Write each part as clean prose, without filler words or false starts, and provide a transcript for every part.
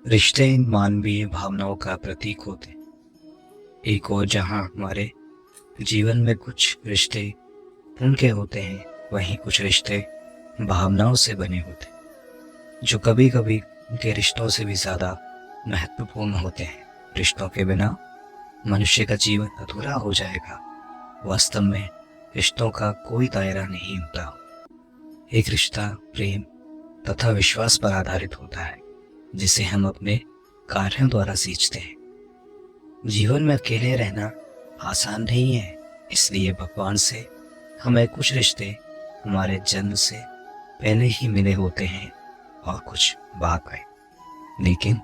रिश्ते मानवीय भावनाओं का प्रतीक होते हैं। एक और जहां हमारे जीवन में कुछ रिश्ते उनके होते हैं, वहीं कुछ रिश्ते भावनाओं से बने होते हैं, जो कभी कभी उनके रिश्तों से भी ज़्यादा महत्वपूर्ण होते हैं। रिश्तों के बिना मनुष्य का जीवन अधूरा हो जाएगा। वास्तव में रिश्तों का कोई दायरा नहीं होता। एक रिश्ता प्रेम तथा विश्वास पर आधारित होता है, जिसे हम अपने कार्यों द्वारा सींचते हैं। जीवन में अकेले रहना आसान नहीं है, इसलिए भगवान से हमें कुछ रिश्ते हमारे जन्म से पहले ही मिले होते हैं और कुछ बाद में। लेकिन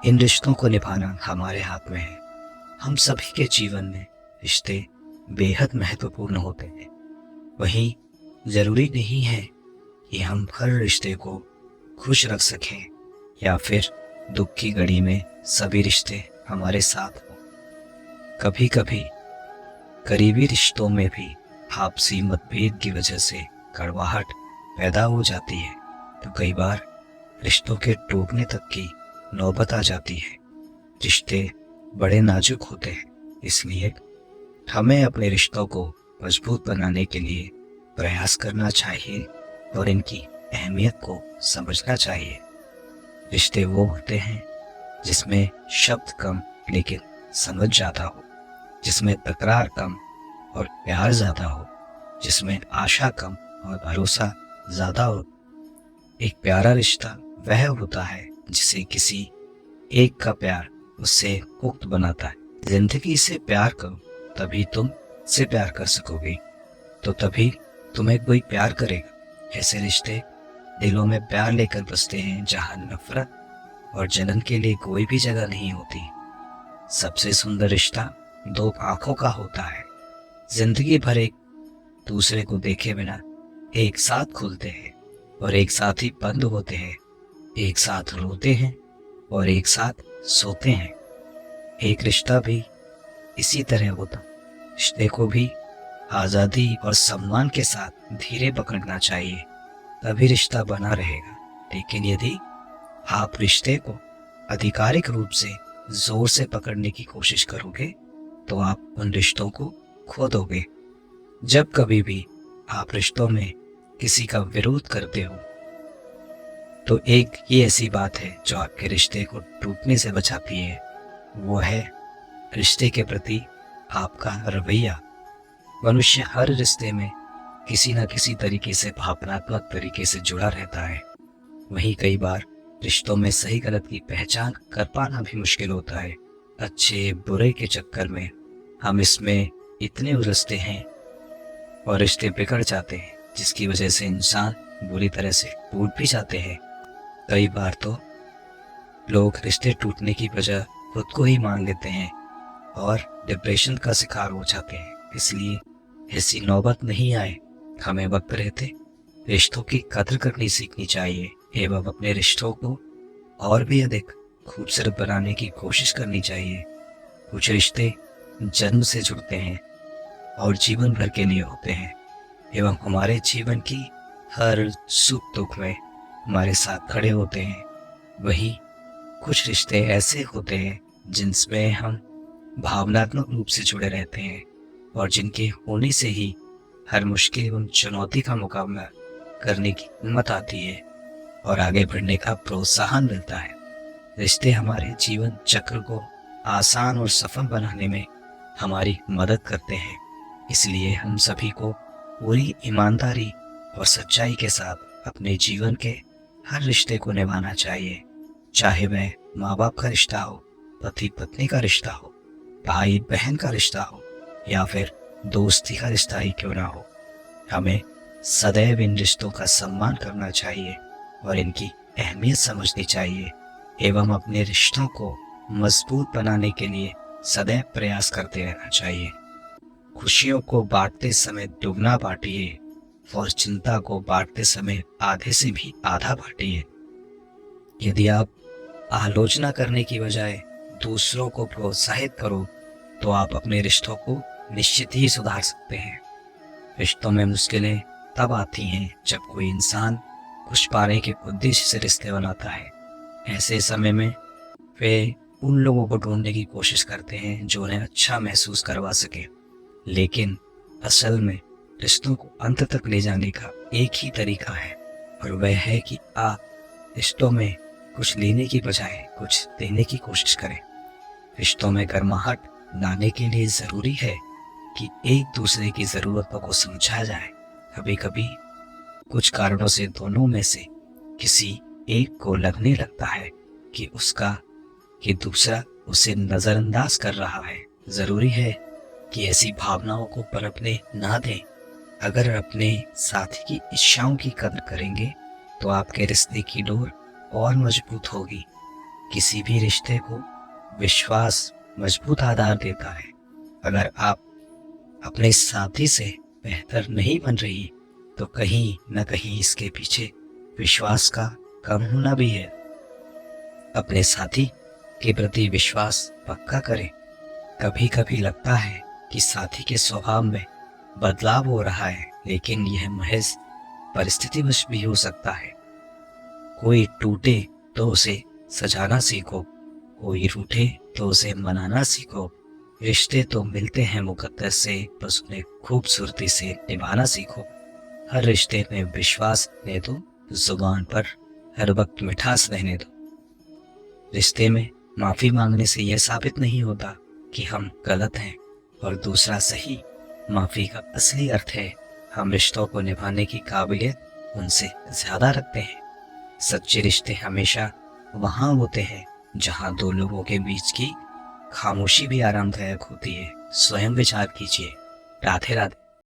इन रिश्तों को निभाना हमारे हाथ में है। हम सभी के जीवन में रिश्ते बेहद महत्वपूर्ण होते हैं। वहीं जरूरी नहीं है कि हम हर रिश्ते को खुश रख सकें या फिर दुख की घड़ी में सभी रिश्ते हमारे साथ हों। कभी कभी करीबी रिश्तों में भी आपसी मतभेद की वजह से कड़वाहट पैदा हो जाती है, तो कई बार रिश्तों के टूटने तक की नौबत आ जाती है। रिश्ते बड़े नाजुक होते हैं, इसलिए हमें अपने रिश्तों को मजबूत बनाने के लिए प्रयास करना चाहिए और इनकी अहमियत को समझना चाहिए। रिश्ते वो होते हैं जिसमें शब्द कम लेकिन समझ ज़्यादा हो, जिसमें तकरार कम और प्यार ज़्यादा हो, जिसमें आशा कम और भरोसा ज़्यादा हो। एक प्यारा रिश्ता वह होता है जिसे किसी एक का प्यार उससे मुक्त बनाता है। जिंदगी से प्यार करो, तभी तुम से प्यार कर सकोगे, तो तभी तुम्हें कोई प्यार करेगा। ऐसे रिश्ते दिलों में प्यार लेकर बसते हैं, जहां नफरत और जलन के लिए कोई भी जगह नहीं होती। सबसे सुंदर रिश्ता दो आंखों का होता है। जिंदगी भर एक दूसरे को देखे बिना एक साथ खुलते हैं और एक साथ ही बंद होते हैं, एक साथ रोते हैं और एक साथ सोते हैं। एक रिश्ता भी इसी तरह होता। रिश्ते को भी आज़ादी और सम्मान के साथ धीरे पकड़ना चाहिए, तभी रिश्ता बना रहेगा। लेकिन यदि आप रिश्ते को आधिकारिक रूप से जोर से पकड़ने की कोशिश करोगे, तो आप उन रिश्तों को खो दोगे। जब कभी भी आप रिश्तों में किसी का विरोध करते हो, तो एक ही ऐसी बात है जो आपके रिश्ते को टूटने से बचाती है। वो है रिश्ते के प्रति आपका रवैया। मनुष्य हर रिश्ते में किसी न किसी तरीके से भावनात्मक तरीके से जुड़ा रहता है। वहीं कई बार रिश्तों में सही गलत की पहचान कर पाना भी मुश्किल होता है। अच्छे बुरे के चक्कर में हम इसमें इतने उलझते हैं और रिश्ते बिगड़ जाते हैं, जिसकी वजह से इंसान बुरी तरह से टूट भी जाते हैं। कई बार तो लोग रिश्ते टूटने की वजह खुद को ही मान लेते हैं और डिप्रेशन का शिकार हो जाते हैं। इसलिए ऐसी नौबत नहीं आए, हमें वक्त रहते रिश्तों की कदर करनी सीखनी चाहिए एवं अपने रिश्तों को और भी अधिक खूबसूरत बनाने की कोशिश करनी चाहिए। कुछ रिश्ते जन्म से जुड़ते हैं और जीवन भर के लिए होते हैं एवं हमारे जीवन की हर सुख दुख में हमारे साथ खड़े होते हैं। वहीं कुछ रिश्ते ऐसे होते हैं जिनमें हम भावनात्मक रूप से जुड़े रहते हैं और जिनके होने से ही हर मुश्किल एवं चुनौती का मुकाबला करने की हिम्मत आती है और आगे बढ़ने का प्रोत्साहन मिलता है। रिश्ते हमारे जीवन चक्र को आसान और सफल बनाने में हमारी मदद करते हैं। इसलिए हम सभी को पूरी ईमानदारी और सच्चाई के साथ अपने जीवन के हर रिश्ते को निभाना चाहिए, चाहे वह माँ बाप का रिश्ता हो, पति पत्नी का रिश्ता हो, भाई बहन का रिश्ता हो या फिर दोस्ती का रिश्ता ही क्यों ना हो। हमें सदैव इन रिश्तों का सम्मान करना चाहिए और इनकी अहमियत समझनी चाहिए एवं अपने रिश्तों को मजबूत बनाने के लिए सदैव प्रयास करते रहना चाहिए। खुशियों को बांटते समय दुगना बांटिए और चिंता को बांटते समय आधे से भी आधा बांटिए। यदि आप आलोचना करने की बजाय दूसरों को प्रोत्साहित करो, तो आप अपने रिश्तों को निश्चित ही सुधार सकते हैं। रिश्तों में मुश्किलें तब आती हैं जब कोई इंसान कुछ पाने के उद्देश्य से रिश्ते बनाता है। ऐसे समय में वे उन लोगों को ढूंढने की कोशिश करते हैं जो उन्हें अच्छा महसूस करवा सके, लेकिन असल में रिश्तों को अंत तक ले जाने का एक ही तरीका है, और वह है कि आप रिश्तों में कुछ लेने की बजाय कुछ देने की कोशिश करें। रिश्तों में गर्माहट लाने के लिए ज़रूरी है कि एक दूसरे की ज़रूरतों को समझा जाए। कभी कभी कुछ कारणों से दोनों में से किसी एक को लगने लगता है कि दूसरा उसे नज़रअंदाज कर रहा है। ज़रूरी है कि ऐसी भावनाओं को पनपने ना दें। अगर अपने साथी की इच्छाओं की कदर करेंगे तो आपके रिश्ते की डोर और मजबूत होगी। किसी भी रिश्ते को विश्वास मजबूत आधार देता है। अगर आप अपने साथी से बेहतर नहीं बन रही तो कहीं न कहीं इसके पीछे विश्वास का कम होना भी है। अपने साथी के प्रति विश्वास पक्का करें। कभी कभी लगता है कि साथी के स्वभाव में बदलाव हो रहा है, लेकिन यह महज परिस्थितिवश भी हो सकता है। कोई टूटे तो उसे सजाना सीखो, कोई रूठे तो उसे मनाना सीखो। रिश्ते तो मिलते हैं मुकद्दर से, बस उन्हें खूबसूरती से निभाना सीखो। हर रिश्ते में विश्वास रहने दो, जुबान पर हर वक्त मिठास रहने दो। रिश्ते में माफी मांगने से यह साबित नहीं होता कि हम गलत हैं और दूसरा सही। माफी का असली अर्थ है हम रिश्तों को निभाने की काबिलियत उनसे ज्यादा रखते हैं। सच्चे रिश्ते हमेशा वहां होते हैं जहां दो लोगों के बीच की खामोशी भी आरामदायक होती है। स्वयं विचार कीजिए। राधे राधे।